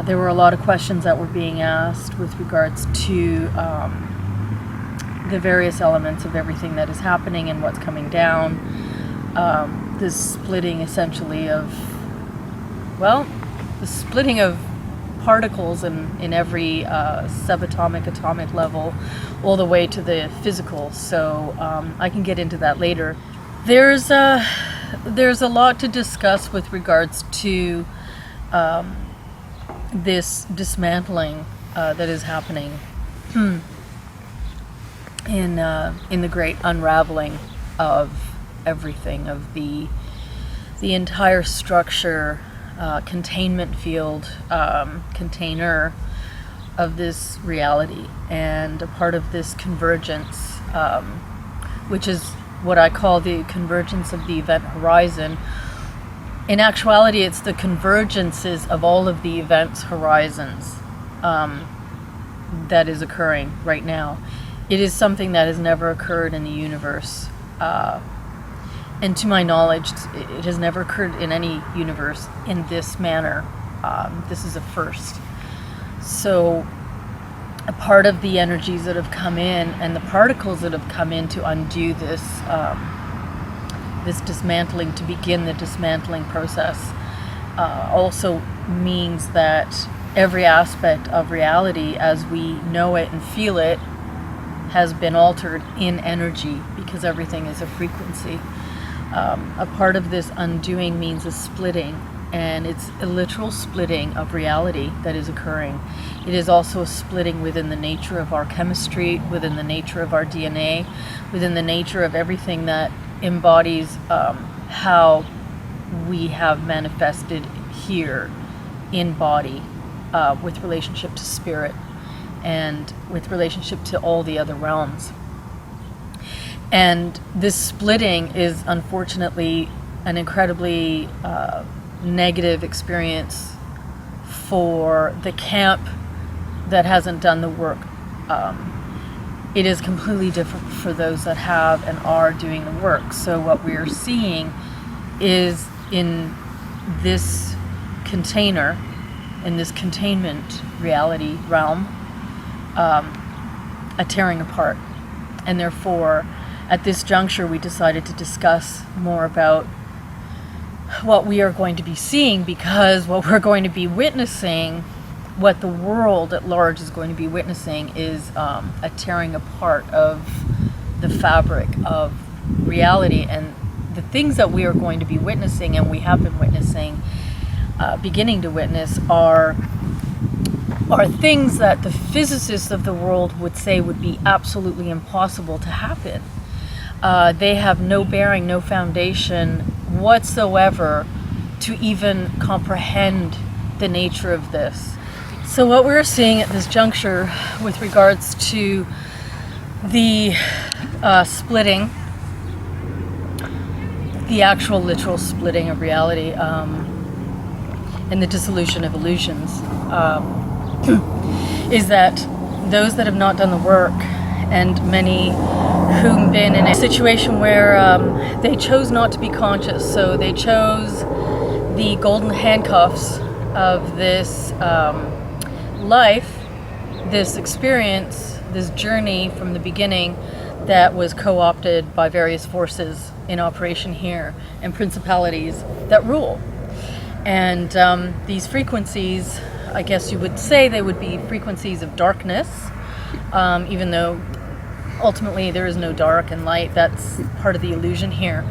There were a lot of questions that were being asked with regards to the various elements of everything that is happening and what's coming down. This splitting essentially of, the splitting of particles in every subatomic, atomic level, all the way to the physical. So I can get into that later. There's a lot to discuss with regards to this dismantling that is happening in the great unraveling of everything, of the entire structure, containment field, container of this reality, and a part of this convergence, which is what I call the convergence of the event horizon. In actuality, it's the convergences of all of the events horizons that is occurring right now. It is something that has never occurred in the universe. And to my knowledge, it has never occurred in any universe in this manner. This is a first. So a part of the energies that have come in and the particles that have come in to undo this this dismantling, to begin the dismantling process, also means that every aspect of reality as we know it and feel it has been altered in energy, because everything is a frequency. A part of this undoing means a splitting, and it's a literal splitting of reality that is occurring. It is also a splitting within the nature of our chemistry, within the nature of our DNA, within the nature of everything that embodies how we have manifested here in body, with relationship to spirit and with relationship to all the other realms. And this splitting is unfortunately an incredibly negative experience for the camp that hasn't done the work. It is completely different for those that have and are doing the work. So what we are seeing is in this container, in this containment reality realm, a tearing apart. And therefore, at this juncture, we decided to discuss more about what we are going to be seeing, because what we're going to be witnessing, what the world at large is going to be witnessing, is a tearing apart of the fabric of reality. And the things that we are going to be witnessing, and we have been witnessing, beginning to witness, are things that the physicists of the world would say would be absolutely impossible to happen. They have no bearing, no foundation whatsoever to even comprehend the nature of this. So what we're seeing at this juncture with regards to the splitting, the actual literal splitting of reality, and the dissolution of illusions, is that those that have not done the work, and many who've been in a situation where they chose not to be conscious, so they chose the golden handcuffs of this life, this experience, this journey from the beginning that was co-opted by various forces in operation here and principalities that rule. And these frequencies, I guess you would say they would be frequencies of darkness, even though ultimately there is no dark and light. That's part of the illusion here.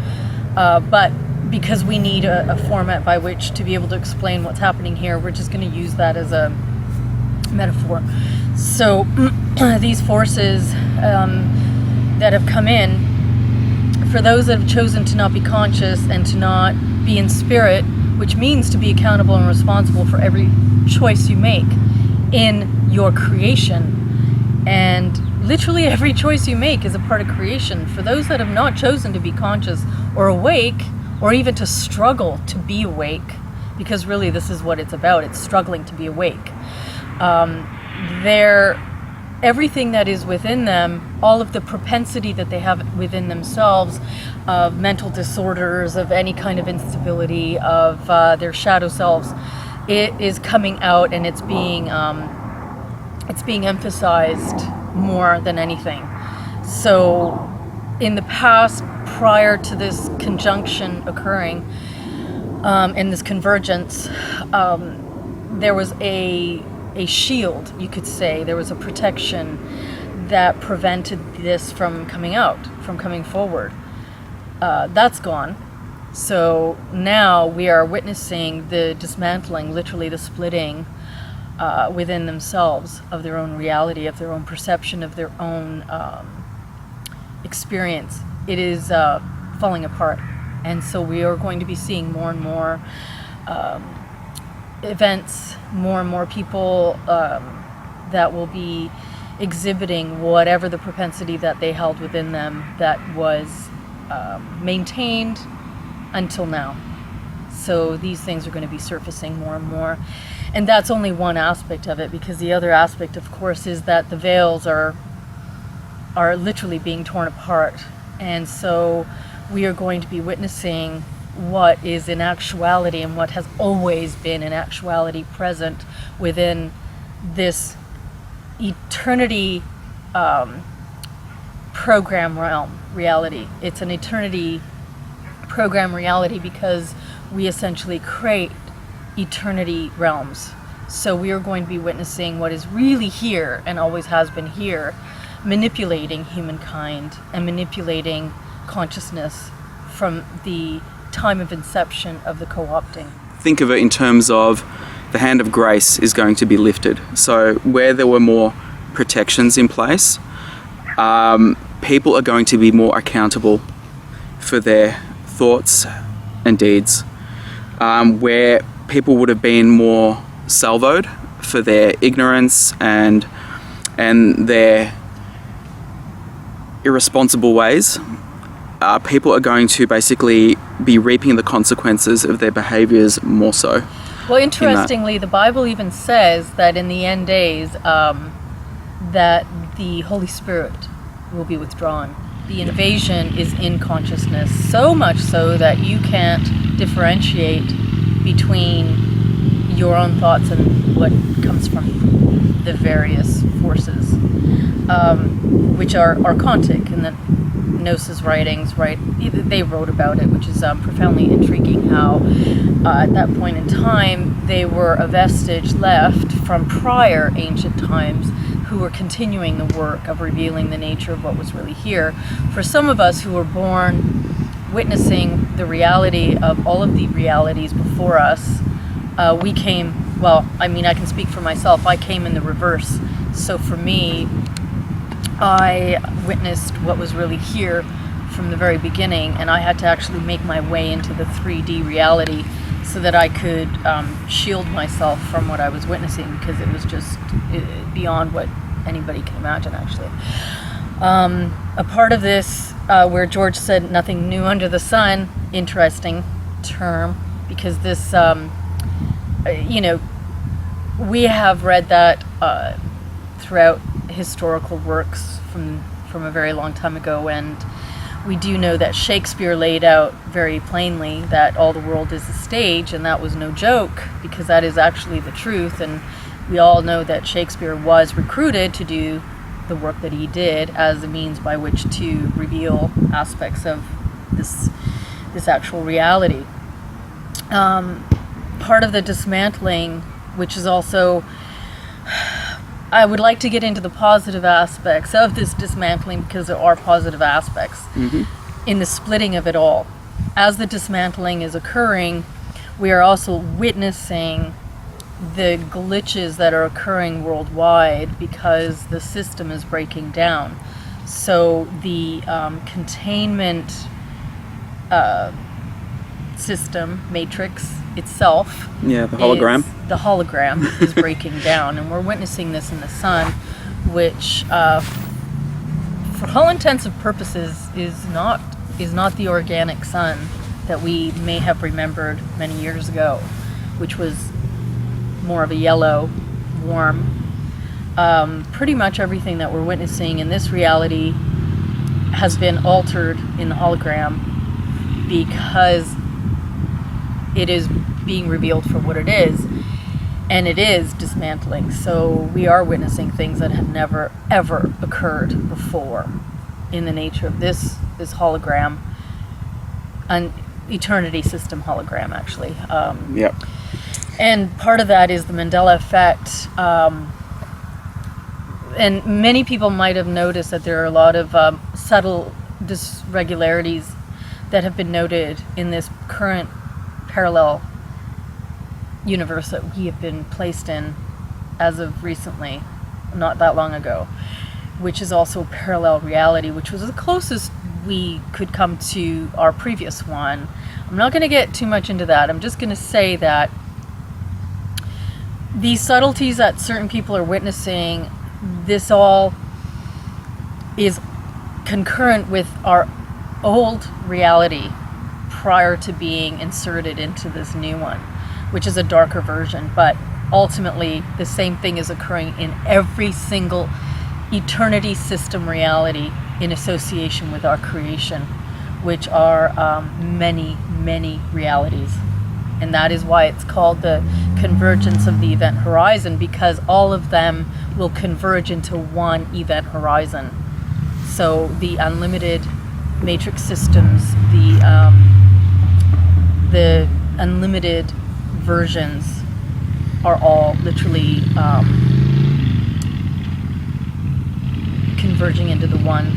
But because we need a format by which to be able to explain what's happening here, we're just going to use that as a metaphor. So these forces that have come in, for those that have chosen to not be conscious and to not be in spirit, which means to be accountable and responsible for every choice you make in your creation. And literally every choice you make is a part of creation. For those that have not chosen to be conscious or awake, or even to struggle to be awake, because really this is what it's about, it's struggling to be awake. Everything that is within them, all of the propensity that they have within themselves of mental disorders, of any kind of instability, of their shadow selves, it is coming out, and it's being emphasized more than anything. So in the past, prior to this conjunction occurring, and this convergence, there was a shield, you could say. There was a protection that prevented this from coming out, from coming forward. That's gone. So now we are witnessing the dismantling, literally the splitting within themselves of their own reality, of their own perception, of their own experience. It is falling apart. And so we are going to be seeing more and more events, more and more people that will be exhibiting whatever the propensity that they held within them that was maintained until now. So these things are going to be surfacing more and more. And that's only one aspect of it, because the other aspect, of course, is that the veils are literally being torn apart. And so we are going to be witnessing what is in actuality, and what has always been in actuality, present within this eternity program reality. It's an eternity program reality because we essentially create eternity realms. So we are going to be witnessing what is really here and always has been here, manipulating humankind and manipulating consciousness from the time of inception of the co-opting. Think of it in terms of the hand of grace is going to be lifted. So where there were more protections in place, people are going to be more accountable for their thoughts and deeds. Where people would have been more salvoed for their ignorance and their irresponsible ways, people are going to basically be reaping the consequences of their behaviors more so. Well, interestingly, the Bible even says that in the end days, that the Holy Spirit will be withdrawn. The invasion is in consciousness, so much so that you can't differentiate between your own thoughts and what comes from the various forces, which are archontic, and the Gnosis writings, right? They wrote about it, which is profoundly intriguing. How at that point in time they were a vestige left from prior ancient times, who were continuing the work of revealing the nature of what was really here. For some of us who were born witnessing the reality of all of the realities before us, we came, well, I mean, I can speak for myself, I came in the reverse. So for me, I witnessed what was really here from the very beginning, and I had to actually make my way into the 3D reality so that I could shield myself from what I was witnessing, because it was just beyond what anybody can imagine, actually. A part of this, where George said nothing new under the sun, interesting term, because this, we have read that throughout historical works from a very long time ago, and we do know that Shakespeare laid out very plainly that all the world is a stage, and that was no joke, because that is actually the truth. And we all know that Shakespeare was recruited to do the work that he did as a means by which to reveal aspects of this actual reality. Part of the dismantling, which is also, I would like to get into the positive aspects of this dismantling, because there are positive aspects in the splitting of it all. As the dismantling is occurring, we are also witnessing the glitches that are occurring worldwide because the system is breaking down. So the containment system, matrix itself, the hologram. The hologram is breaking down, and we're witnessing this in the sun, which, for all intents and purposes, is not the organic sun that we may have remembered many years ago, which was more of a yellow, warm. Pretty much everything that we're witnessing in this reality has been altered in the hologram because it is being revealed for what it is. And it is dismantling. So we are witnessing things that had never, ever occurred before in the nature of this hologram, an eternity system hologram, actually. Yep. And part of that is the Mandela effect. And many people might have noticed that there are a lot of subtle dysregularities that have been noted in this current parallel universe that we have been placed in as of recently, not that long ago, which is also parallel reality, which was the closest we could come to our previous one. I'm not going to get too much into that. I'm just going to say that these subtleties that certain people are witnessing, this all is concurrent with our old reality prior to being inserted into this new one, which is a darker version. But ultimately, the same thing is occurring in every single eternity system reality in association with our creation, which are many, many realities. And that is why it's called the convergence of the event horizon, because all of them will converge into one event horizon. So the unlimited matrix systems, the unlimited versions are all literally converging into the one.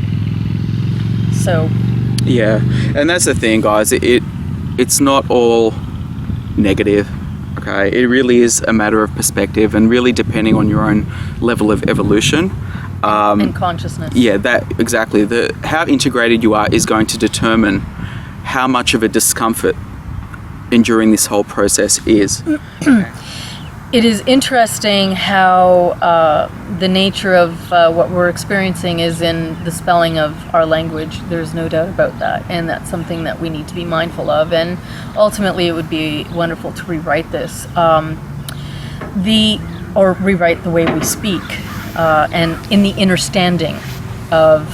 So Yeah, and that's the thing, guys. It's not all negative. Okay, it really is a matter of perspective, and really depending on your own level of evolution. and consciousness. Yeah, that exactly. How integrated you are is going to determine how much of a discomfort enduring this whole process is. It is interesting how the nature of what we're experiencing is in the spelling of our language. There's no doubt about that, and that's something that we need to be mindful of. And ultimately, it would be wonderful to rewrite this, or rewrite the way we speak, and in the understanding of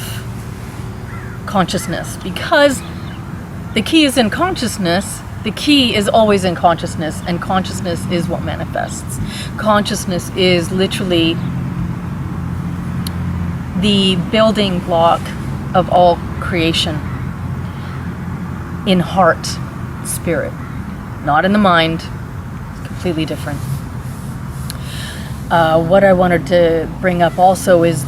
consciousness, because the key is in consciousness. The key is always in consciousness, and consciousness is what manifests. Consciousness is literally the building block of all creation in heart, spirit, not in the mind. Completely different. What I wanted to bring up also is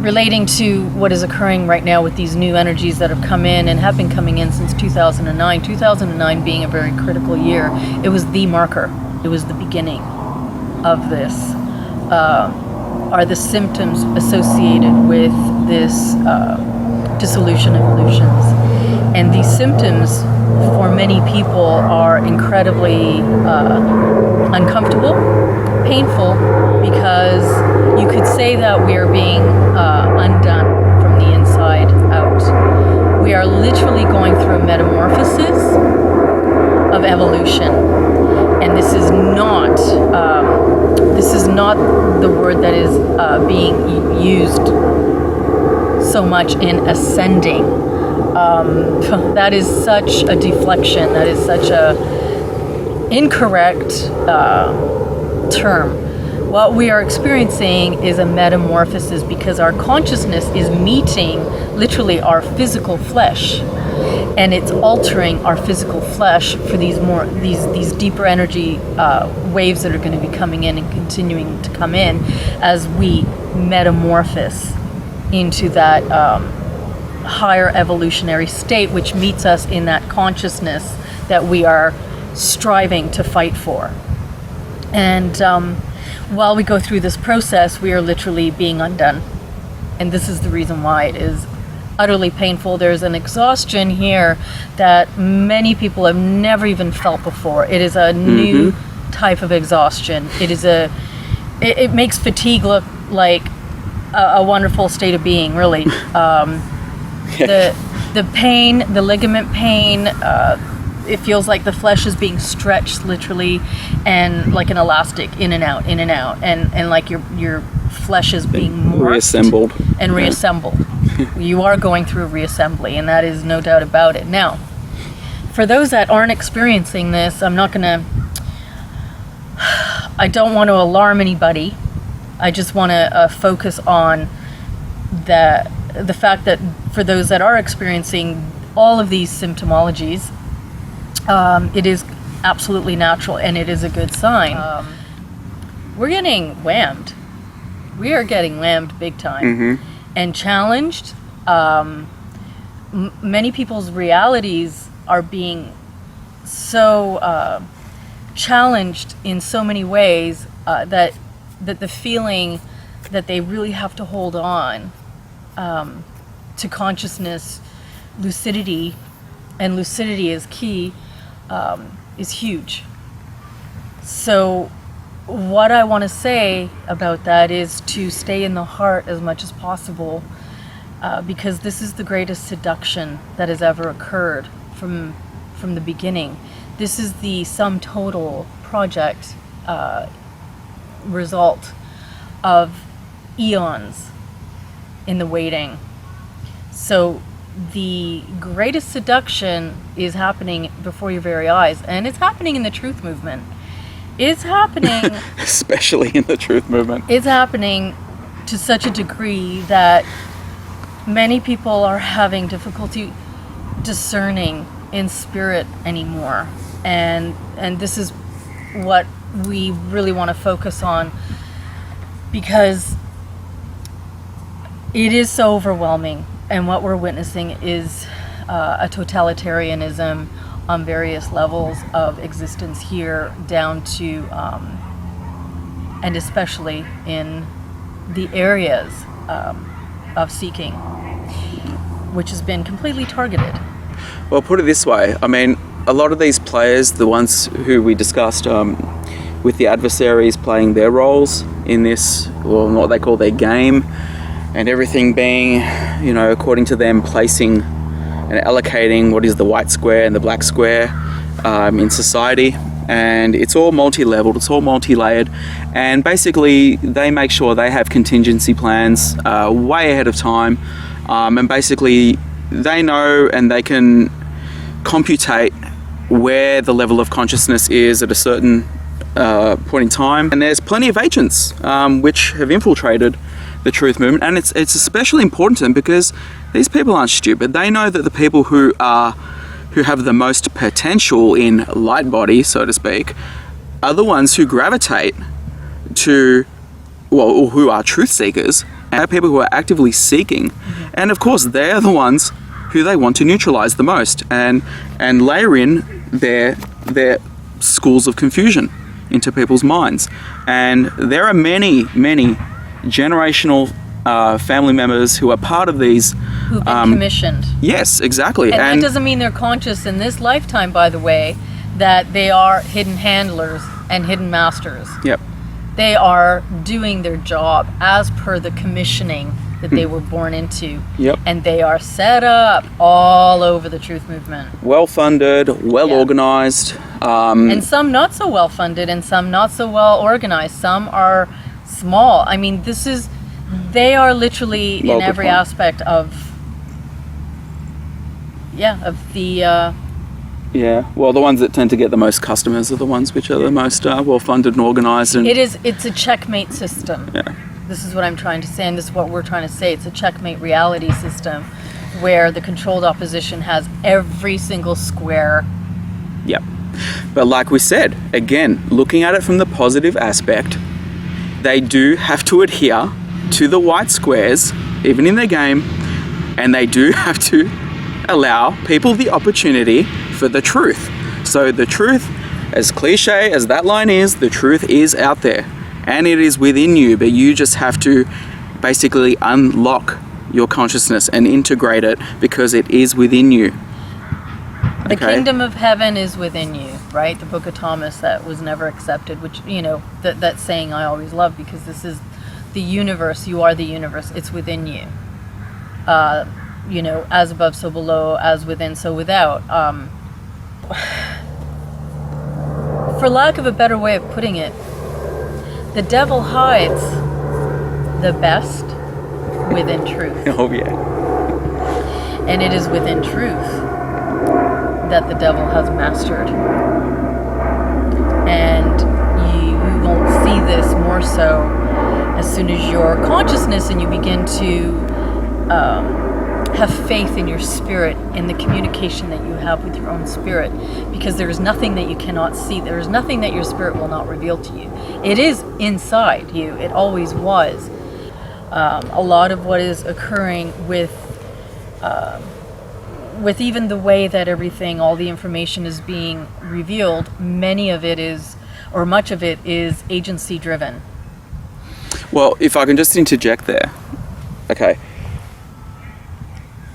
relating to what is occurring right now with these new energies that have come in and have been coming in since 2009. 2009 being a very critical year. It was the marker. It was the beginning of this. Are the symptoms associated with this dissolution evolutions. And these symptoms for many people are incredibly uncomfortable, painful, because you could say that we are being undone from the inside out. We are literally going through a metamorphosis of evolution, and this is not the word that is being used so much in ascending. That is such a deflection. That is such a incorrect term. What we are experiencing is a metamorphosis, because our consciousness is meeting literally our physical flesh, and it's altering our physical flesh for these deeper energy waves that are going to be coming in and continuing to come in as we metamorphose into that higher evolutionary state, which meets us in that consciousness that we are striving to fight for. And while we go through this process, we are literally being undone. And this is the reason why it is utterly painful. There's an exhaustion here that many people have never even felt before. It is a new type of exhaustion. It makes fatigue look like a wonderful state of being, really. The pain, the ligament pain, it feels like the flesh is being stretched literally, and like an elastic, in and out, and like your flesh is being morphed reassembled and reassembled. You are going through a reassembly, and that is no doubt about it. Now, for those that aren't experiencing this, I'm not gonna I don't want to alarm anybody. I just want to focus on the fact that for those that are experiencing all of these symptomologies, it is absolutely natural and it is a good sign. We're getting whammed. We are getting whammed big time and challenged. Many people's realities are being so challenged in so many ways that the feeling that they really have to hold on to consciousness, lucidity, and lucidity is key, is huge. So what I want to say about that is to stay in the heart as much as possible, because this is the greatest seduction that has ever occurred from the beginning. This is the sum total project result of eons in the waiting. So the greatest seduction is happening before your very eyes, and it's happening in the truth movement. It's happening especially in the truth movement. It's happening to such a degree that many people are having difficulty discerning in spirit anymore, and this is what we really want to focus on, because it is so overwhelming, and what we're witnessing is a totalitarianism on various levels of existence here, down to and especially in the areas of seeking, which has been completely targeted. Well, put it this way, I mean, a lot of these players, the ones who we discussed with the adversaries playing their roles in this, or what they call their game, and everything being, you know, according to them, placing and allocating what is the white square and the black square in society. And it's all multi-leveled, it's all multi-layered, and basically they make sure they have contingency plans way ahead of time, and basically they know and they can computate where the level of consciousness is at a certain point in time. And there's plenty of agents which have infiltrated the truth movement, and it's especially important to them because these people aren't stupid. They know that the people who have the most potential in light body, so to speak, are the ones who gravitate to, well, who are truth seekers, and people who are actively seeking. And of course, they're the ones who they want to neutralize the most and layer in their schools of confusion into people's minds. And there are many generational family members who are part of these Who've been commissioned. Yes, exactly. And that doesn't mean they're conscious in this lifetime, by the way, that they are hidden handlers and hidden masters. Yep. They are doing their job as per the commissioning that they were born into. Yep. And they are set up all over the truth movement. Well funded, well organized. And some not so well funded, and some not so well organized. Some are small. I mean, they are literally in every aspect of the well, the ones that tend to get the most customers are the ones which are the most well funded and organized. And it's a checkmate system. Yeah. This is what I'm trying to say, and this is what we're trying to say. It's a checkmate reality system where the controlled opposition has every single square. Yep. But like we said, again, looking at it from the positive aspect, they do have to adhere to the white squares, even in their game, and they do have to allow people the opportunity for the truth. So the truth, as cliche as that line is, the truth is out there, and it is within you, but you just have to basically unlock your consciousness and integrate it, because it is within you. The kingdom of heaven is within you, right? The book of Thomas that was never accepted, which, you know, that saying I always love, because this is the universe. You are the universe. It's within you. You know, as above, so below, as within, so without. For lack of a better way of putting it, the devil hides the best within truth. Oh yeah. And it is within truth that the devil has mastered. And you won't more so as soon as your consciousness and you begin to have faith in your spirit, in the communication that you have with your own spirit, because there is nothing that you cannot see. There is nothing that your spirit will not reveal to you. It is inside you. It always was. A lot of what is occurring with even the way that everything, all the information is being revealed, many of it is, or much of it is agency driven. Well, if I can just interject there. Okay.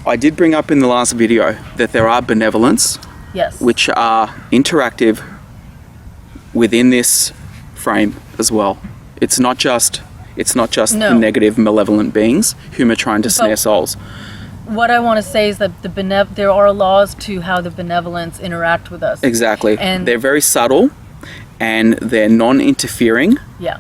I did bring up in the last video that there are benevolence, Yes. which are interactive within this frame as well. It's not just No. negative, malevolent beings whom are trying to snare souls. What I want to say is that there are laws to how the benevolence interact with us. Exactly. And they're very subtle and they're non-interfering. yeah,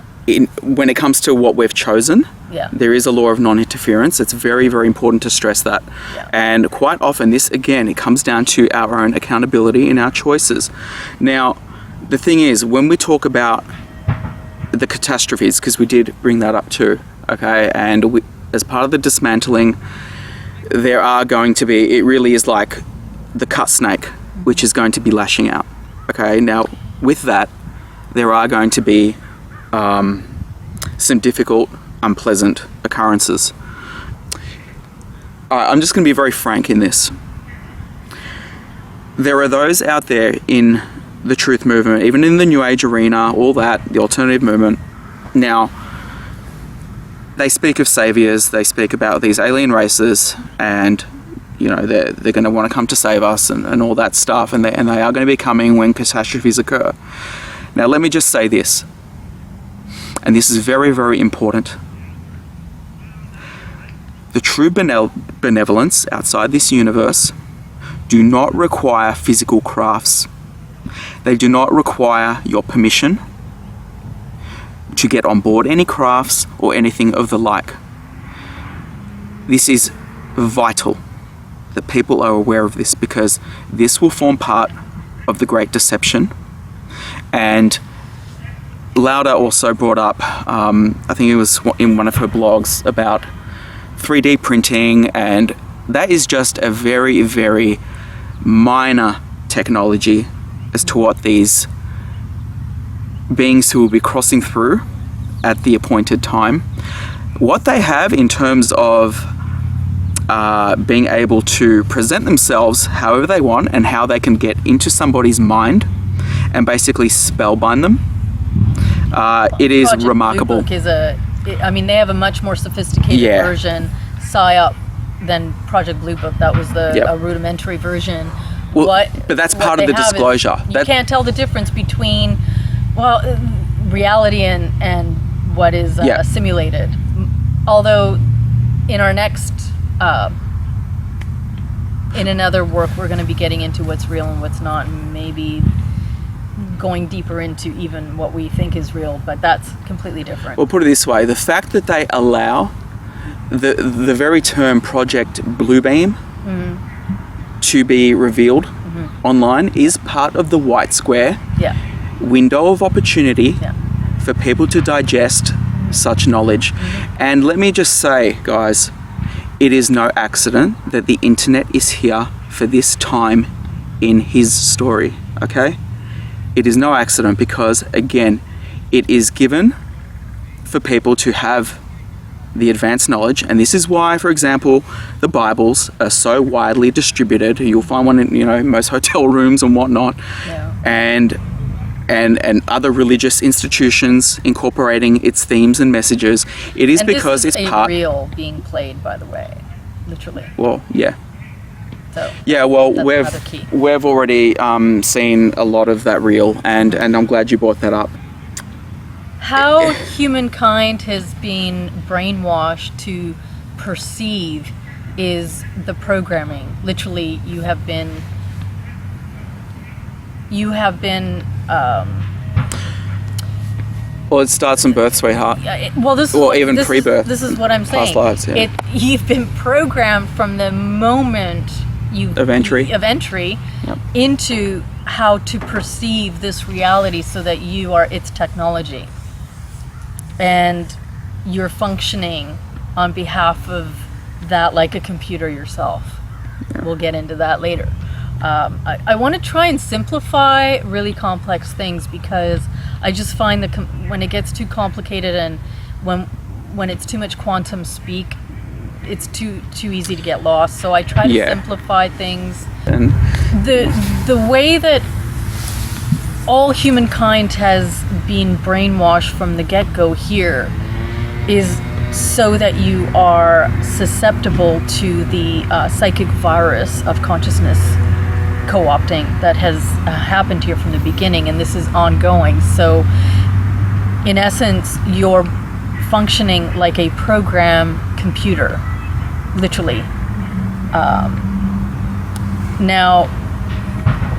When it comes to what we've chosen, yeah, there is a law of non-interference. It's very, very important to stress that. Yeah. And quite often this, again, it comes down to our own accountability in our choices. Now, the thing is, when we talk about the catastrophes, because we did bring that up too, okay, and as part of the dismantling, there are going to be, it really is like the cut snake, which is going to be lashing out. Okay, now with that, there are going to be some difficult, unpleasant occurrences. I'm just going to be very frank in this. There are those out there in the truth movement, even in the New Age arena, all that, the alternative movement. Now, they speak of saviors, they speak about these alien races, and you know they're going to want to come to save us and all that stuff, and they are going to be coming when catastrophes occur. Now, let me just say this, and this is very, very important. The true benevolence outside this universe do not require physical crafts. They do not require your permission to get on board any crafts or anything of the like. This is vital that people are aware of this, because this will form part of the Great Deception. And Lauda also brought up, I think it was in one of her blogs, about 3D printing, and that is just a very, very minor technology as to what these beings who will be crossing through at the appointed time, what they have in terms of being able to present themselves however they want, and how they can get into somebody's mind and basically spellbind them. It is Project remarkable. Blue Book they have a much more sophisticated version, PSYOP, than Project Blue Book. That was a rudimentary version. Well, but that's part of the disclosure. You can't tell the difference between, reality and what is simulated. Although, in our next, in another work, we're going to be getting into what's real and what's not, and maybe going deeper into even what we think is real, but that's completely different. Well, put it this way, the fact that they allow the very term Project Bluebeam to be revealed online is part of the white square window of opportunity for people to digest such knowledge. And let me just say, guys, it is no accident that the internet is here for this time in his story, okay? It is no accident, because, again, it is given for people to have the advanced knowledge, and this is why, for example, the Bibles are so widely distributed. You'll find one in most hotel rooms and whatnot, and other religious institutions incorporating its themes and messages. It is because this is it's a part. reel being played, by the way, literally. Well, yeah. So Yeah, well, that's another key. we've already seen a lot of that reel, and I'm glad you brought that up. How humankind has been brainwashed to perceive is the programming. Literally, you have been Well, it starts from birth, sweetheart. Even pre-birth. This is what I'm saying. Past lives, yeah. You've been programmed from the moment Of entry. Yep. into how to perceive this reality, so that you are its technology. and you're functioning on behalf of that like a computer yourself. We'll get into that later. I want to try and simplify really complex things, because I just find that when it gets too complicated and when it's too much quantum speak, it's too easy to get lost. So I try to simplify things. And The way that all humankind has been brainwashed from the get-go here is so that you are susceptible to the psychic virus of consciousness co-opting that has happened here from the beginning, and this is ongoing. So in essence, you're functioning like a program computer, literally. Now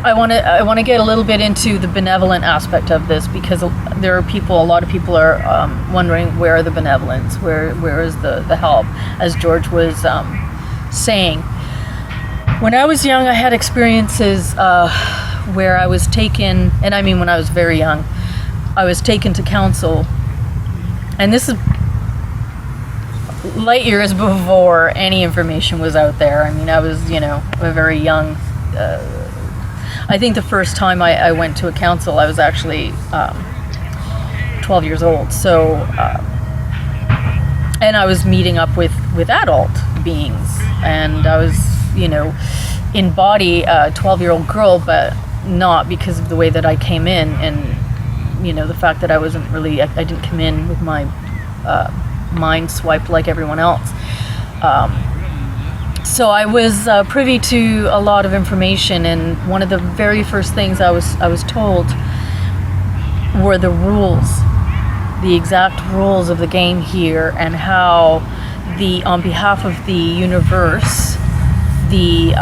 I want to get a little bit into the benevolent aspect of this, because there are a lot of people are wondering, where are the benevolence, where is the help, as George was saying. When I was young, I had experiences where I was taken, and I mean when I was very young, I was taken to counsel, and this is light years before any information was out there. I mean, I was, a very young. I think the first time I went to a counsel, I was actually 12 years old. So, and I was meeting up with adult beings, and I was, in body a 12-year-old girl, but not because of the way that I came in, and the fact that I wasn't really, I didn't come in with my mind swiped like everyone else. So I was privy to a lot of information, and one of the very first things I was told were the rules, the exact rules of the game here, and how on behalf of the universe, the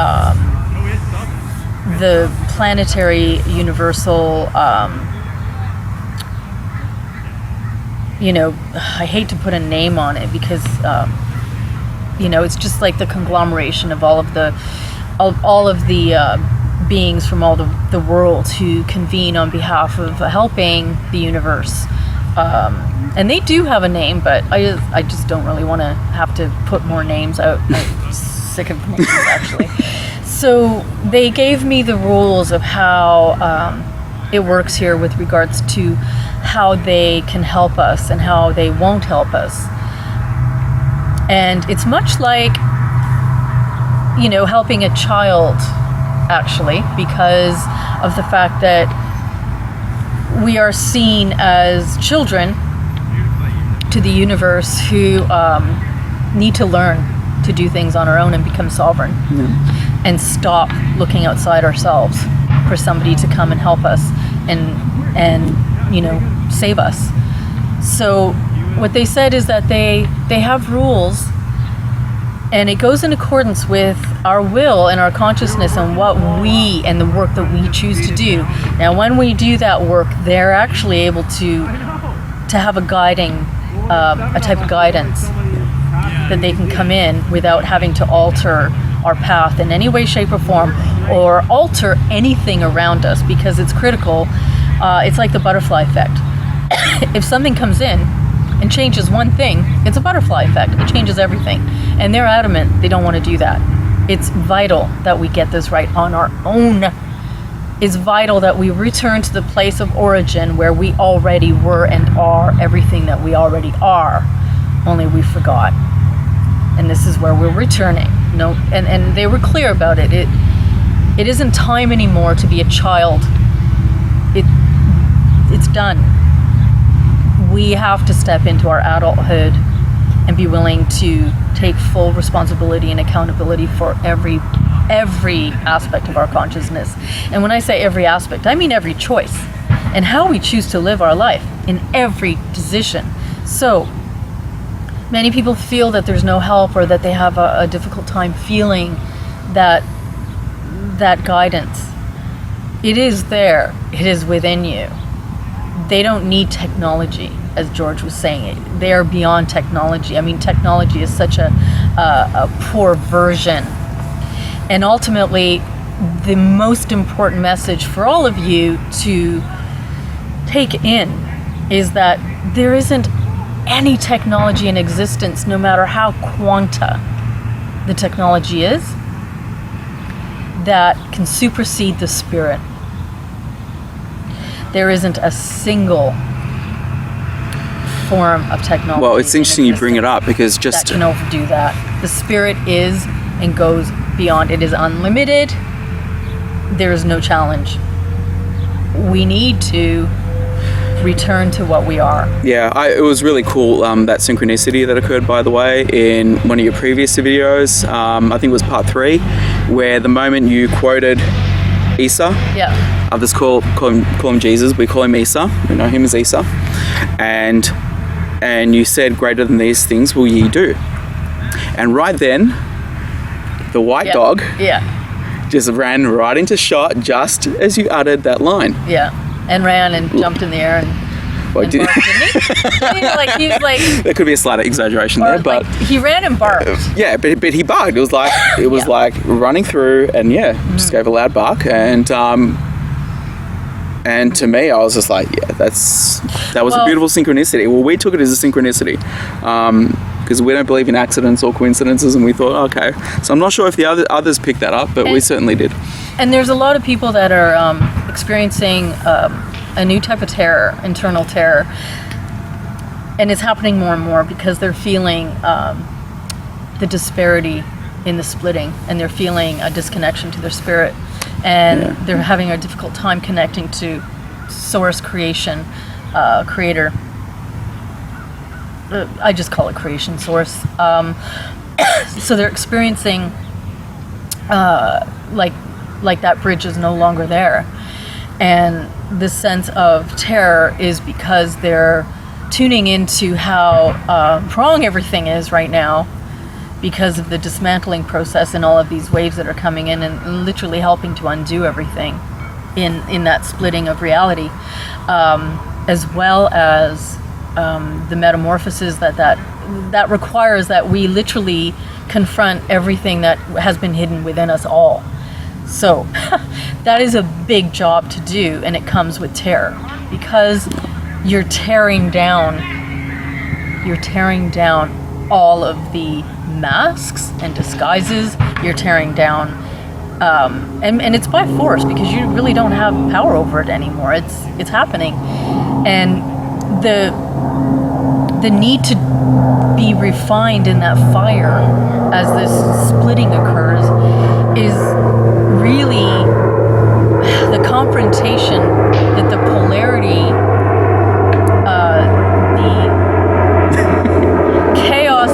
planetary universal, I hate to put a name on it, because it's just like the conglomeration of all of the beings from all the worlds who convene on behalf of helping the universe. And they do have a name, but I just don't really want to have to put more names out. I'm sick of names, actually. So they gave me the rules of how it works here with regards to how they can help us and how they won't help us. And it's much like, helping a child, actually, because of the fact that we are seen as children to the universe who need to learn to do things on our own and become sovereign, and stop looking outside ourselves for somebody to come and help us and save us. So what they said is that they have rules, and it goes in accordance with our will and our consciousness and what and the work that we choose to do. Now, when we do that work, they're actually able to have a guiding, a type of guidance that they can come in without having to alter our path in any way, shape, or form, or alter anything around us, because it's critical. It's like the butterfly effect. If something comes in and changes one thing, it's a butterfly effect. It changes everything. And they're adamant they don't want to do that. It's vital that we get this right on our own. It's vital that we return to the place of origin where we already were and are everything that we already are, only we forgot. And this is where we're returning. And they were clear about it. It isn't time anymore to be a child. It's done. We have to step into our adulthood and be willing to take full responsibility and accountability for every aspect of our consciousness. And when I say every aspect, I mean every choice and how we choose to live our life in every decision. So many people feel that there's no help, or that they have a difficult time feeling that guidance. It is there. It is within you. They don't need technology, as George was saying. They are beyond technology. I mean, technology is such a poor version. And ultimately, the most important message for all of you to take in is that there isn't any technology in existence, no matter how quanta the technology is, that can supersede the spirit. There isn't a single form of technology. Well, it's interesting you bring it up because that can overdo that. The spirit is and goes beyond. It is unlimited. There is no challenge. We need to return to what we are. Yeah, it was really cool, that synchronicity that occurred, by the way, in one of your previous videos. I think it was part 3, where the moment you quoted Isa. Yeah. I'll just call him Jesus. We call him Isa. We know him as Isa. And you said, greater than these things will ye do. And right then, the white dog just ran right into shot just as you uttered that line. Yeah. And ran and jumped in the air and What, barked, didn't he? He was like there could be a slight exaggeration there, but he ran and barked. Yeah, but he barked. It was like running through, and just gave a loud bark, and to me, I was just like, that was a beautiful synchronicity. Well, we took it as a synchronicity, because we don't believe in accidents or coincidences, and we thought, okay. So I'm not sure if the others picked that up, but we certainly did. And there's a lot of people that are experiencing a new type of terror, internal terror, and it's happening more and more because they're feeling the disparity in the splitting, and they're feeling a disconnection to their spirit, and they're having a difficult time connecting to source, creation, creator. I just call it creation, source. So they're experiencing like that bridge is no longer there, and this sense of terror is because they're tuning into how wrong everything is right now, because of the dismantling process and all of these waves that are coming in and literally helping to undo everything in that splitting of reality, as well as the metamorphosis that requires that we literally confront everything that has been hidden within us all. So that is a big job to do, and it comes with terror, because you're tearing down all of the masks and disguises. You're tearing down and it's by force, because you really don't have power over it anymore. It's happening, and the need to be refined in that fire as this splitting occurs is really the confrontation that the polarity, the chaos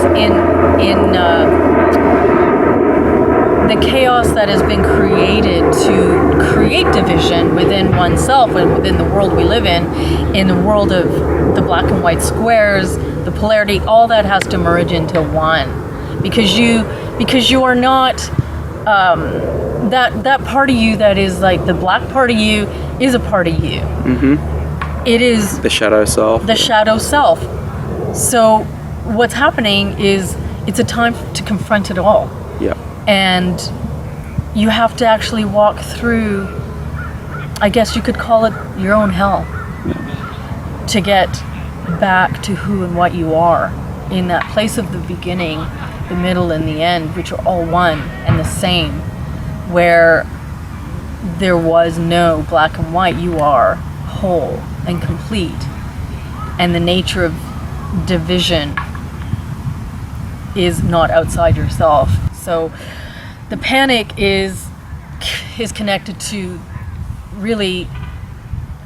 the chaos that has been created to create division within oneself and within the world we live in the world of the black and white squares, the polarity, all that has to merge into one, because you are not that part of you that is like the black part of you is a part of you. Mm-hmm. It is the shadow self. The shadow self. So what's happening is it's a time to confront it all. Yeah. And you have to actually walk through, I guess you could call it your own hell, to get back to who and what you are in that place of the beginning, the middle, and the end, which are all one and the same, where there was no black and white. You are whole and complete, and the nature of division is not outside yourself. So the panic is connected to really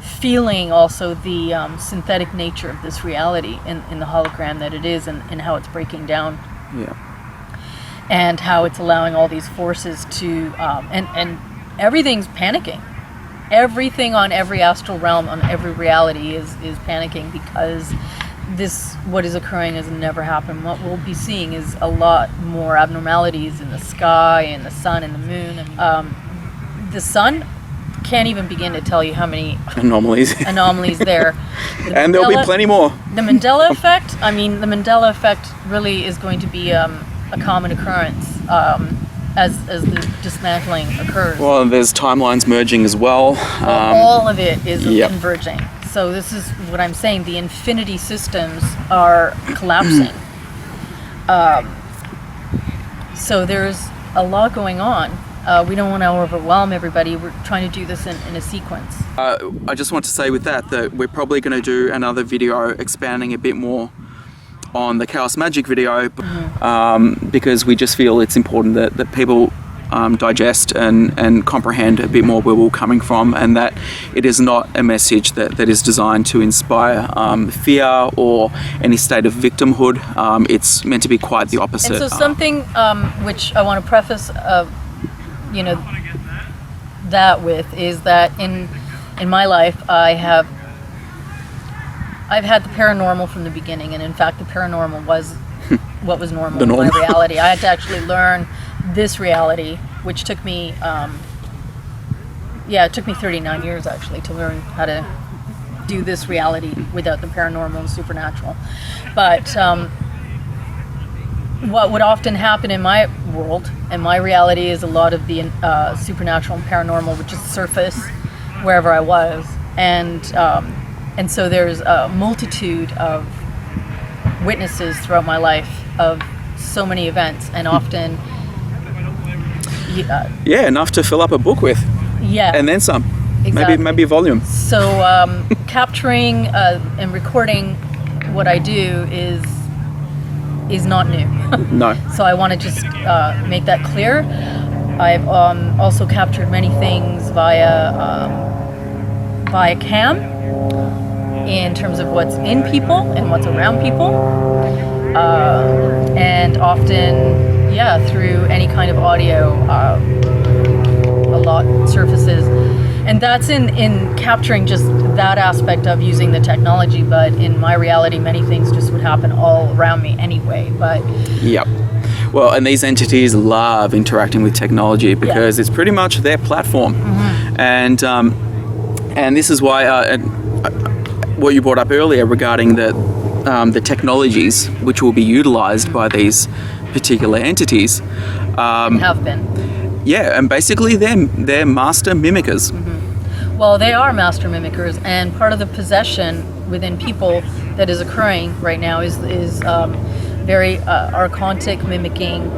feeling also the synthetic nature of this reality in the hologram that it is, and how it's breaking down. Yeah. And how it's allowing all these forces to and everything's panicking. Everything on every astral realm, on every reality is panicking, because what is occurring has never happened. What we'll be seeing is a lot more abnormalities in the sky and the sun and the moon. The sun can't even begin to tell you how many anomalies there. And there'll be plenty more. The Mandela effect. I mean, the Mandela effect really is going to be a common occurrence as the dismantling occurs. Well, there's timelines merging as well. All of it is converging. So this is what I'm saying. The infinity systems are collapsing. So there's a lot going on. We don't want to overwhelm everybody. We're trying to do this in a sequence. I just want to say with that we're probably going to do another video expanding a bit more on the Chaos Magic video, because we just feel it's important that people digest and comprehend a bit more where we're coming from, and that it is not a message that is designed to inspire fear or any state of victimhood. It's meant to be quite the opposite. And so something which I want to preface that with is that in my life I've had the paranormal from the beginning, and in fact the paranormal was what was normal in my reality. I had to actually learn this reality, which took me it took me 39 years actually to learn how to do this reality without the paranormal and supernatural. But what would often happen in my world and my reality is a lot of the supernatural and paranormal would just surface wherever I was, and so there's a multitude of witnesses throughout my life of so many events, and often enough to fill up a book with, and then some. Exactly. maybe a volume. So capturing and recording what I do is not new. No. So I want to just make that clear. I've also captured many things via cam, in terms of what's in people and what's around people, and often through any kind of audio, a lot surfaces, and that's in capturing just that aspect of using the technology. But in my reality, many things just would happen all around me anyway. But well, and these entities love interacting with technology because it's pretty much their platform. And this is why what you brought up earlier regarding the technologies which will be utilized by these particular entities have been. And basically they're master mimickers. Well, they are master mimickers, and part of the possession within people that is occurring right now is very archontic mimicking,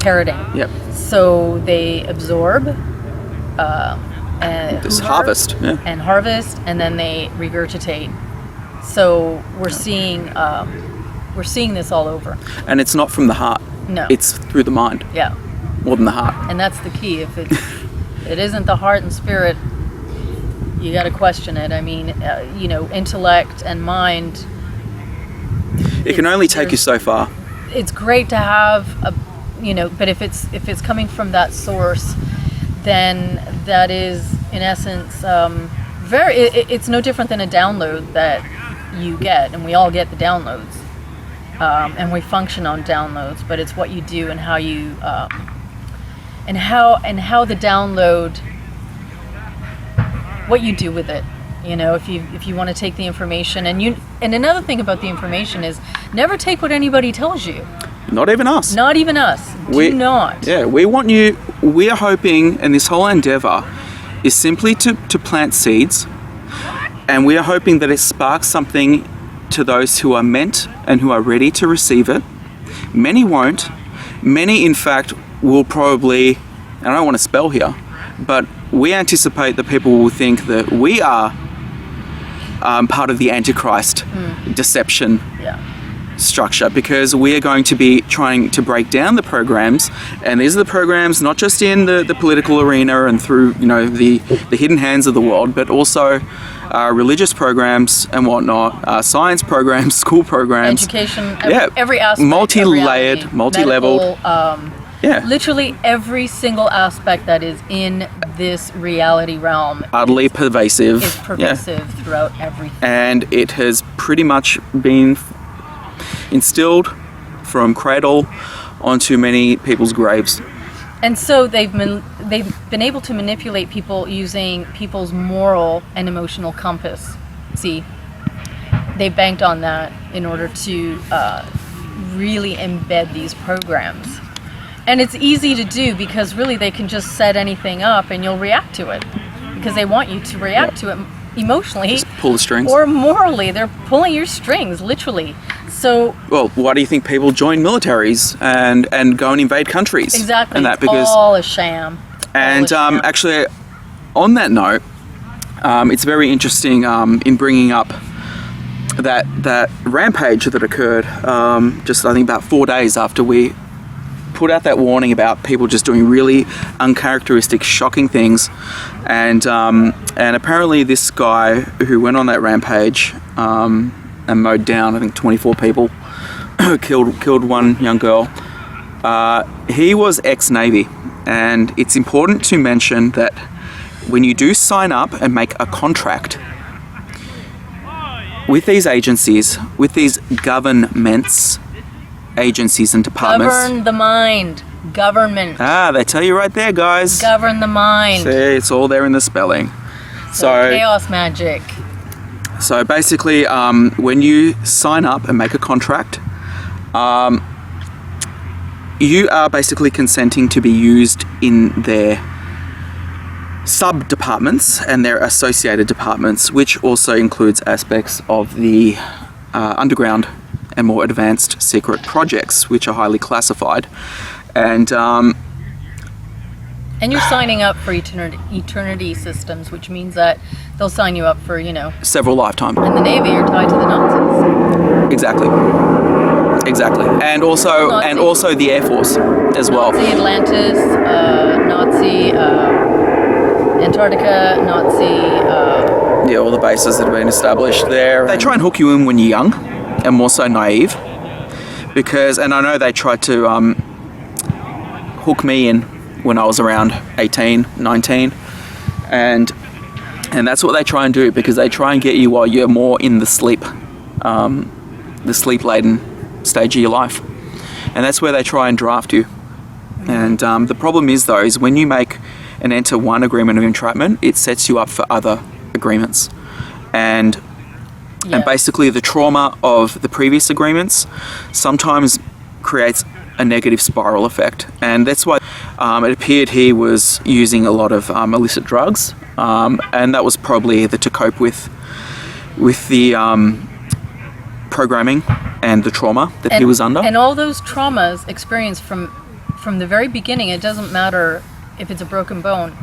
parroting. So they absorb and harvest, and harvest, and then they regurgitate. So we're seeing this all over. And it's not from the heart. No, it's through the mind. More than the heart. And that's the key. If it isn't the heart and spirit, you got to question it. I mean, intellect and mind. It can only take you so far. It's great to have but if it's coming from that source, then that is in essence it's no different than a download that you get, and we all get the downloads, and we function on downloads. But it's what you do and how you and how the download, what you do with it. If you want to take the information, and another thing about the information is never take what anybody tells you. Not even us. Not even us. Do not. Yeah, we want you. We are hoping, and this whole endeavor is simply to plant seeds, and we are hoping that it sparks something to those who are meant and who are ready to receive it. Many won't. Many, in fact, will probably, and I don't want to spell here, but we anticipate that people will think that we are part of the Antichrist deception structure, because we are going to be trying to break down the programs, and these are the programs not just in the political arena and through the hidden hands of the world, but also religious programs and whatnot, science programs, school programs, education, every aspect, multi-layered, multi-leveled, literally every single aspect that is in this reality realm utterly pervasive, is pervasive throughout everything, and it has pretty much been instilled from cradle onto many people's graves. And so they've been able to manipulate people using people's moral and emotional compass. See, they banked on that in order to really embed these programs. And it's easy to do because really they can just set anything up and you'll react to it, because they want you to react to it, emotionally Just pull the strings. or morally. They're pulling your strings, literally. So Well, why do you think people join militaries and go and invade countries? exactly, And that it's because all a sham. and actually, on that note, it's very interesting in bringing up that rampage that occurred just I think about 4 days after we put out that warning about people just doing really uncharacteristic, shocking things, and apparently this guy who went on that rampage and mowed down I think 24 people, killed one young girl. He was ex-Navy, and it's important to mention that when you do sign up and make a contract with these agencies, with these governments, agencies and departments. Govern the mind. Government. They tell you right there, guys. Govern the mind. See, it's all there in the spelling. So chaos magic. So basically, when you sign up and make a contract, you are basically consenting to be used in their sub-departments and their associated departments, which also includes aspects of the underground and more advanced secret projects, which are highly classified. And you're signing up for eternity systems, which means that they'll sign you up for, several lifetimes. in the Navy, you're tied to the Nazis. Exactly. And also the Air Force as well. Nazi Atlantis, Nazi Antarctica, Nazi... All the bases that have been established there. They try and hook you in when you're young and more so naive. And I know they tried to hook me in when I was around 18, 19. And that's what they try and do, because they try and get you while you're more in the sleep-laden stage of your life. And that's where they try and draft you. And the problem is, though, is when you make and enter one agreement of entrapment, it sets you up for other agreements. And basically the trauma of the previous agreements sometimes creates a negative spiral effect. And that's why it appeared he was using a lot of illicit drugs. And that was probably either to cope with the programming and the trauma that he was under. And all those traumas experienced from the very beginning, it doesn't matter if it's a broken bone.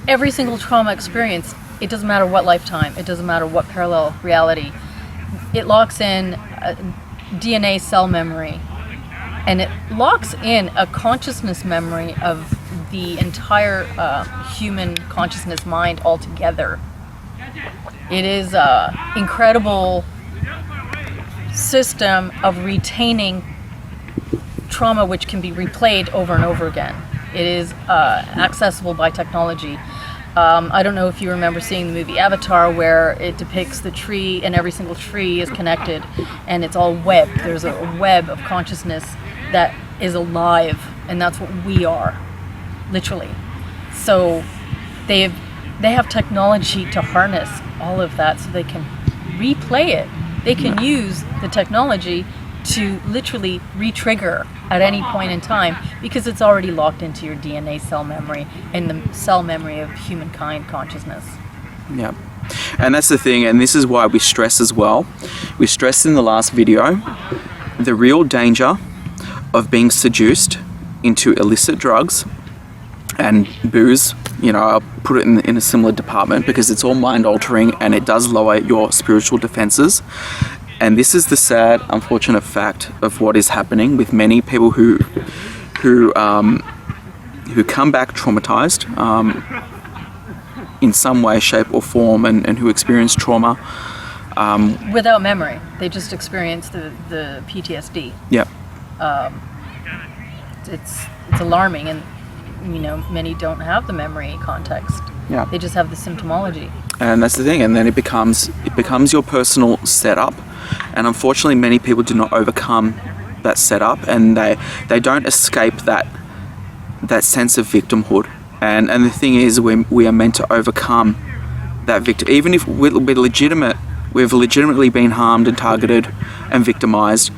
Every single trauma experience, it doesn't matter what lifetime, it doesn't matter what parallel reality, it locks in a DNA cell memory, and it locks in a consciousness memory of the entire human consciousness mind altogether. It is an incredible system of retaining trauma which can be replayed over and over again. It is accessible by technology. I don't know if you remember seeing the movie Avatar, where it depicts the tree, and every single tree is connected, and it's all webbed. There's a web of consciousness that is alive, and that's what we are, literally. So they have technology to harness all of that, so they can replay it. They can use the technology to literally re-trigger at any point in time, because it's already locked into your DNA cell memory and the cell memory of humankind consciousness. Yeah. And that's the thing, and this is why we stress as well. We stressed in the last video the real danger of being seduced into illicit drugs and booze. I'll put it in a similar department, because it's all mind altering and it does lower your spiritual defenses. And this is the sad, unfortunate fact of what is happening with many people who come back traumatized in some way, shape, or form, and who experience trauma without memory. They just experience the PTSD. Yeah. It's alarming, and many don't have the memory context. Yeah. They just have the symptomology. And that's the thing, and then it becomes your personal setup. And unfortunately, many people do not overcome that setup, and they don't escape that sense of victimhood. And the thing is, we are meant to overcome that victim. Even if we've legitimately been harmed and targeted and victimized,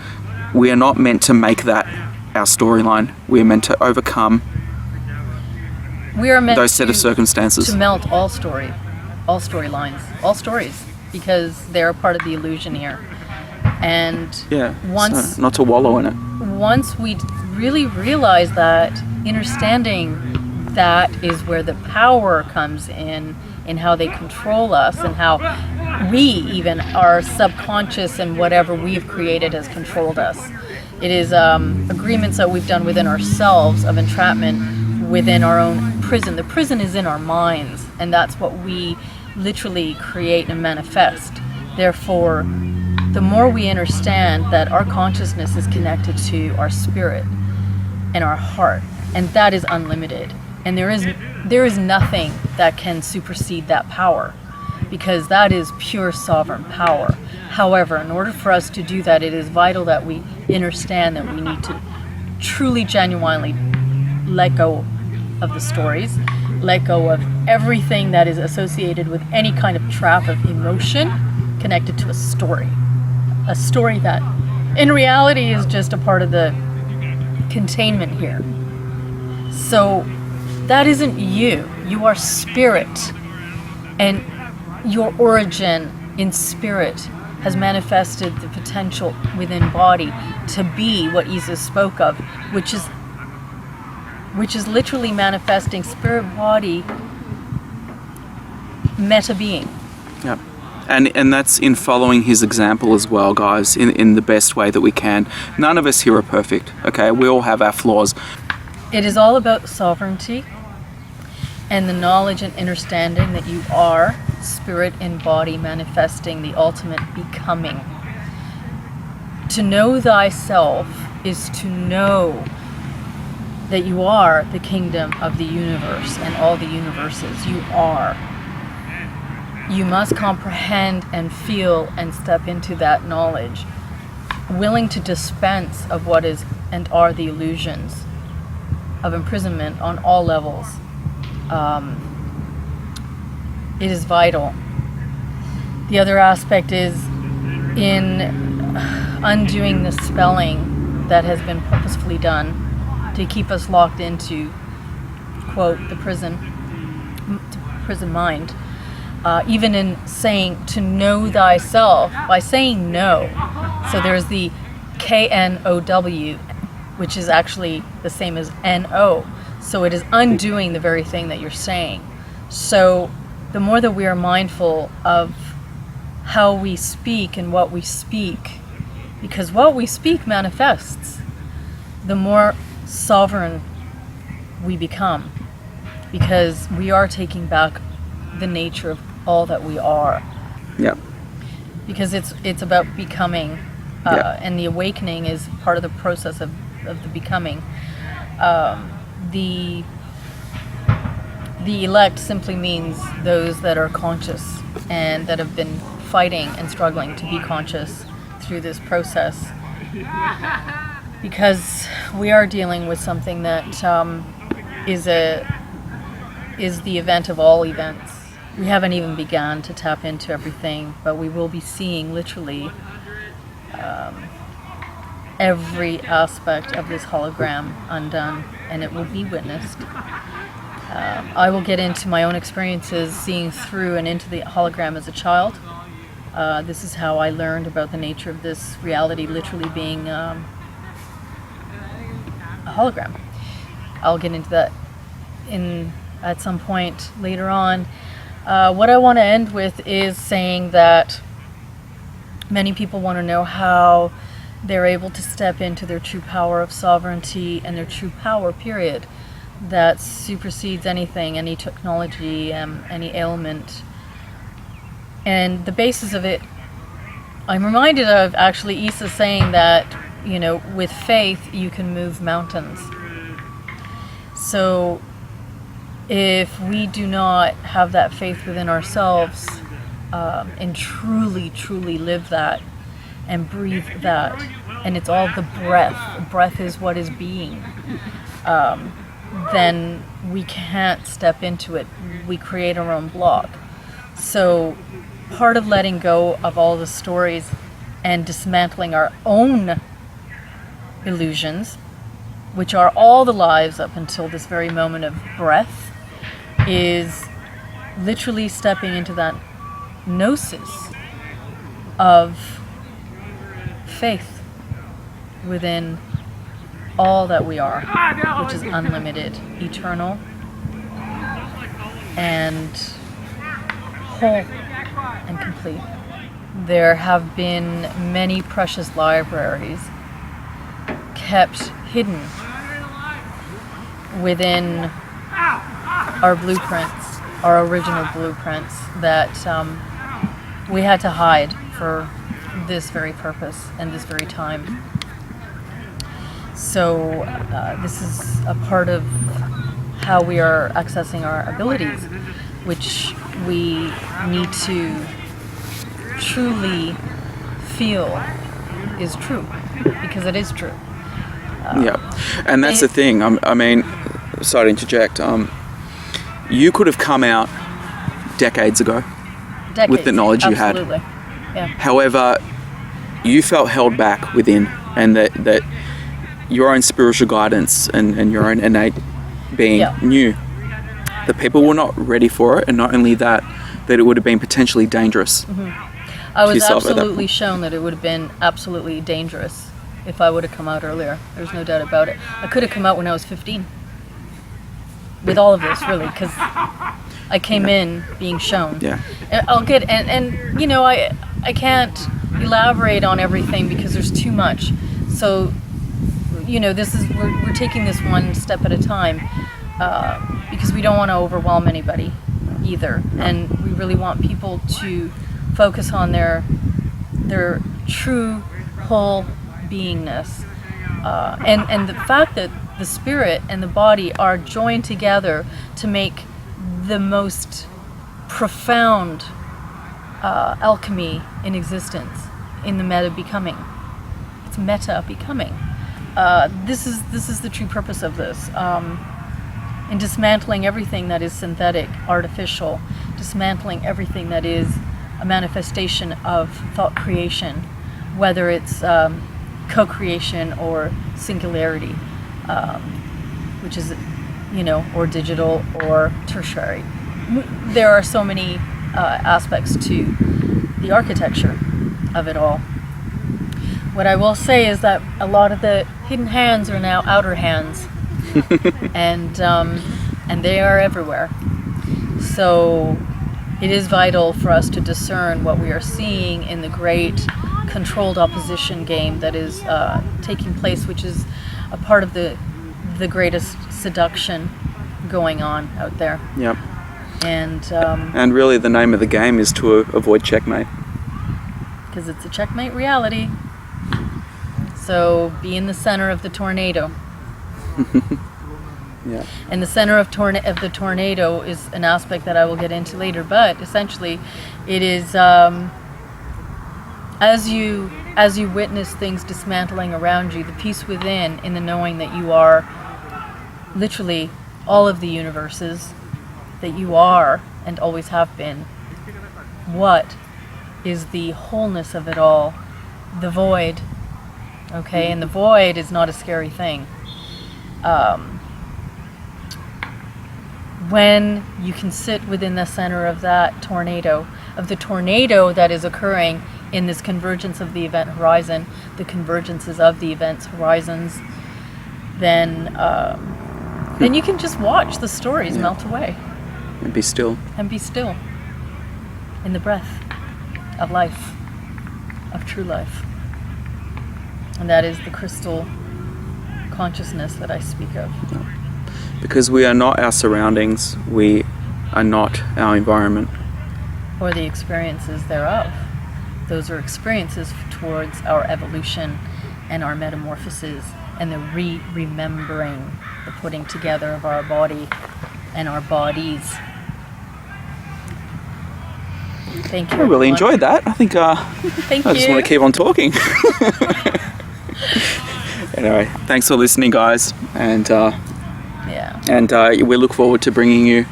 we are not meant to make that our storyline. We are meant to overcome We are meant those set of circumstances. to melt all story. all storylines, all stories, because they're a part of the illusion here. And Yeah. once So not to wallow in it. once we really realize that, understanding that is where the power comes in how they control us, and how we, even our subconscious and whatever we've created, has controlled us. It is agreements that we've done within ourselves of entrapment within our own prison. The prison is in our minds, and that's what we literally create and manifest. Therefore, the more we understand that our consciousness is connected to our spirit and our heart, and that is unlimited, and there is nothing that can supersede that power, because that is pure sovereign power. However, in order for us to do that, it is vital that we understand that we need to truly, genuinely let go of the stories, let go of everything that is associated with any kind of trap of emotion connected to a story. A story that in reality is just a part of the containment here. So that isn't you. You are spirit, and your origin in spirit has manifested the potential within body to be what Isa spoke of, which is literally manifesting spirit body meta being. Yeah. And that's in following his example as well, guys, in the best way that we can. None of us here are perfect, okay? We all have our flaws. It is all about sovereignty and the knowledge and understanding that you are spirit in body manifesting the ultimate becoming. To know thyself is to know that you are the kingdom of the universe and all the universes. You are. You must comprehend and feel and step into that knowledge, willing to dispense of what is and are the illusions of imprisonment on all levels. It is vital. The other aspect is in undoing the spelling that has been purposefully done to keep us locked into, quote, the prison mind. Even in saying to know thyself, by saying no. So there's the KNOW, which is actually the same as NO. So it is undoing the very thing that you're saying. So the more that we are mindful of how we speak and what we speak, because what we speak manifests, the more sovereign we become, because we are taking back the nature of all that we are. Yeah. Because it's about becoming, and the awakening is part of the process of the becoming. The elect simply means those that are conscious and that have been fighting and struggling to be conscious through this process, because we are dealing with something that is the event of all events. We haven't even begun to tap into everything, but we will be seeing literally every aspect of this hologram undone, and it will be witnessed. I will get into my own experiences seeing through and into the hologram as a child. This is how I learned about the nature of this reality literally being a hologram. I'll get into that at some point later on. What I want to end with is saying that many people want to know how they're able to step into their true power of sovereignty and their true power, period, that supersedes anything, any technology, any ailment. And the basis of it, I'm reminded of actually Isa saying that, with faith you can move mountains. So if we do not have that faith within ourselves and truly, truly live that and breathe that, and it's all the breath is what is being, then we can't step into it. We create our own block. So part of letting go of all the stories and dismantling our own illusions, which are all the lives up until this very moment of breath, is literally stepping into that gnosis of faith within all that we are, which is unlimited, eternal, and whole and complete. There have been many precious libraries kept hidden within our blueprints, our original blueprints, that we had to hide for this very purpose and this very time. So this is a part of how we are accessing our abilities, which we need to truly feel is true, because it is true. Yeah, and that's the thing. I mean, sorry to interject. You could have come out decades ago with the knowledge you had. Absolutely. Yeah. However, you felt held back within, and that your own spiritual guidance and your own innate being knew that people were not ready for it, and not only that it would have been potentially dangerous. I was absolutely shown that it would have been absolutely dangerous if I would have come out earlier. There's no doubt about it. I could have come out when I was 15 with all of this, really, because I came in being shown. Yeah. I'll get, and you know, I can't elaborate on everything because there's too much. So, you know, this is, we're taking this one step at a time, because we don't want to overwhelm anybody either, and we really want people to focus on their true whole beingness, and the fact that the spirit and the body are joined together to make the most profound alchemy in existence in the meta becoming. It's meta becoming. This is the true purpose of this. In dismantling everything that is synthetic, artificial, dismantling everything that is a manifestation of thought creation, whether it's co-creation or singularity, which is, you know, or digital or tertiary. There are so many aspects to the architecture of it all. What I will say is that a lot of the hidden hands are now outer hands, and they are everywhere. So it is vital for us to discern what we are seeing in the great controlled opposition game that is taking place, which is a part of the greatest seduction going on out there. Yep. And really the name of the game is to avoid checkmate. Because it's a checkmate reality. So be in the center of the tornado. Yeah. And the center of the tornado is an aspect that I will get into later, but essentially it is as you witness things dismantling around you, the peace within, in the knowing that you are literally all of the universes, that you are and always have been. What is the wholeness of it all? The void. Okay, and the void is not a scary thing. When you can sit within the center of that tornado, of the tornado that is occurring in this convergence of the event horizon, the convergences of the events horizons, then you can just watch the stories melt away. And be still. And be still. In the breath of life, of true life. And that is the crystal consciousness that I speak of. Because we are not our surroundings, we are not our environment. Or the experiences thereof. Those are experiences towards our evolution and our metamorphoses and the remembering, the putting together of our body and our bodies. Thank you. I really enjoyed that. I think Thank I just you. want to keep on talking. Anyway, thanks for listening, guys, and we look forward to bringing you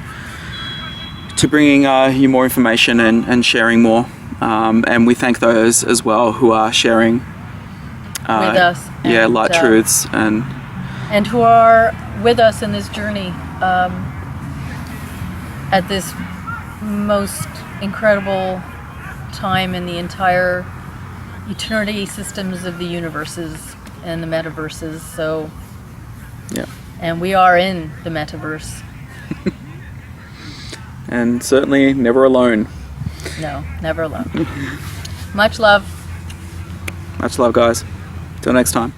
more information and sharing more. And we thank those as well who are sharing with us. Yeah, light truths and who are with us in this journey at this most incredible time in the entire eternity systems of the universes and the metaverses. So, Yeah. and we are in the metaverse. And certainly never alone. No, never alone. Much love. Much love, guys. Till next time.